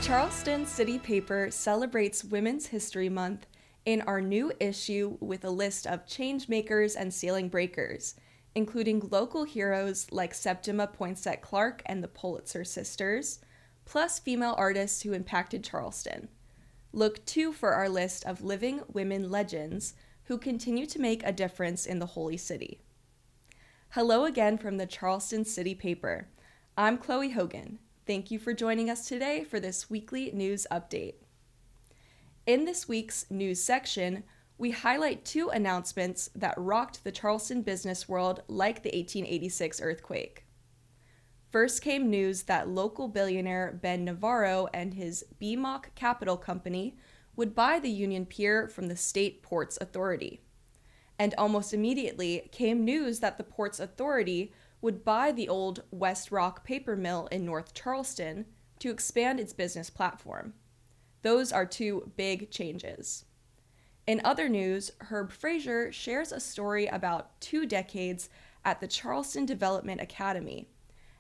Charleston City Paper celebrates Women's History Month in our new issue with a list of changemakers and ceiling breakers, including local heroes like Septima Poinsett Clark and the Pulitzer sisters, plus female artists who impacted Charleston. Look too for our list of living women legends who continue to make a difference in the Holy City. Hello again from the Charleston City Paper. I'm Chloe Hogan. Thank you for joining us today for this weekly news update. In this week's news section, we highlight two announcements that rocked the Charleston business world like the 1886 earthquake. First came news that local billionaire Ben Navarro and his BMOC Capital Company would buy the Union Pier from the State Ports Authority. And almost immediately came news that the Ports Authority would buy the old West Rock paper mill in North Charleston to expand its business platform. Those are two big changes. In other news, Herb Frazier shares a story about 2 decades at the Charleston Development Academy,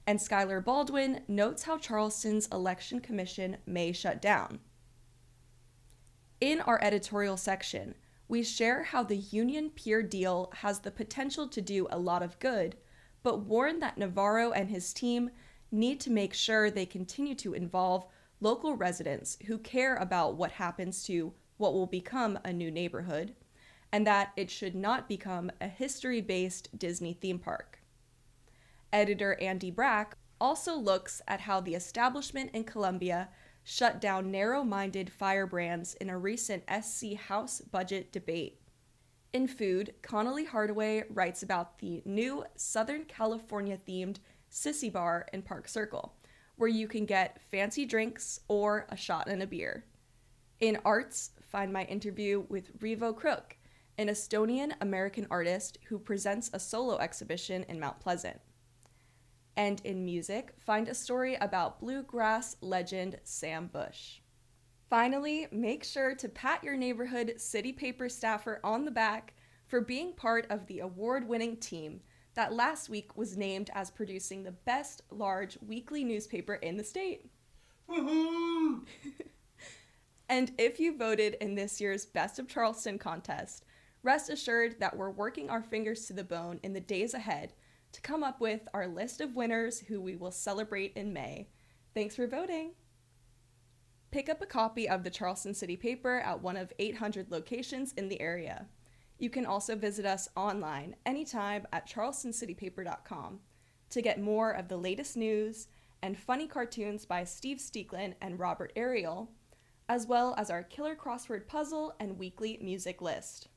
and Skylar Baldwin notes how Charleston's election commission may shut down. In our editorial section, we share how the Union Pier deal has the potential to do a lot of good, but warn that Navarro and his team need to make sure they continue to involve local residents who care about what happens to what will become a new neighborhood, and that it should not become a history-based Disney theme park. Editor Andy Brack also looks at how the establishment in Columbia shut down narrow-minded firebrands in a recent SC House budget debate. In food, Connolly Hardaway writes about the new Southern California-themed Sissy Bar in Park Circle, where you can get fancy drinks or a shot and a beer. In arts, find my interview with Revo Crook, an Estonian-American artist who presents a solo exhibition in Mount Pleasant. And in music, find a story about bluegrass legend Sam Bush. Finally, make sure to pat your neighborhood City Paper staffer on the back for being part of the award-winning team that last week was named as producing the best large weekly newspaper in the state. Woohoo! And if you voted in this year's Best of Charleston contest, rest assured that we're working our fingers to the bone in the days ahead to come up with our list of winners who we will celebrate in May. Thanks for voting! Pick up a copy of the Charleston City Paper at one of 800 locations in the area. You can also visit us online anytime at charlestoncitypaper.com to get more of the latest news and funny cartoons by Steve Steeklin and Robert Ariel, as well as our killer crossword puzzle and weekly music list.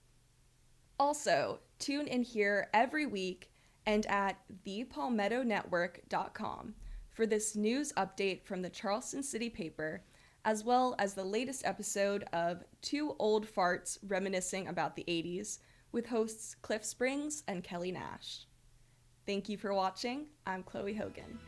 Also, tune in here every week and at thepalmettonetwork.com for this news update from the Charleston City Paper, as well as the latest episode of Two Old Farts Reminiscing About the 80s with hosts Cliff Springs and Kelly Nash. Thank you for watching. I'm Chloe Hogan.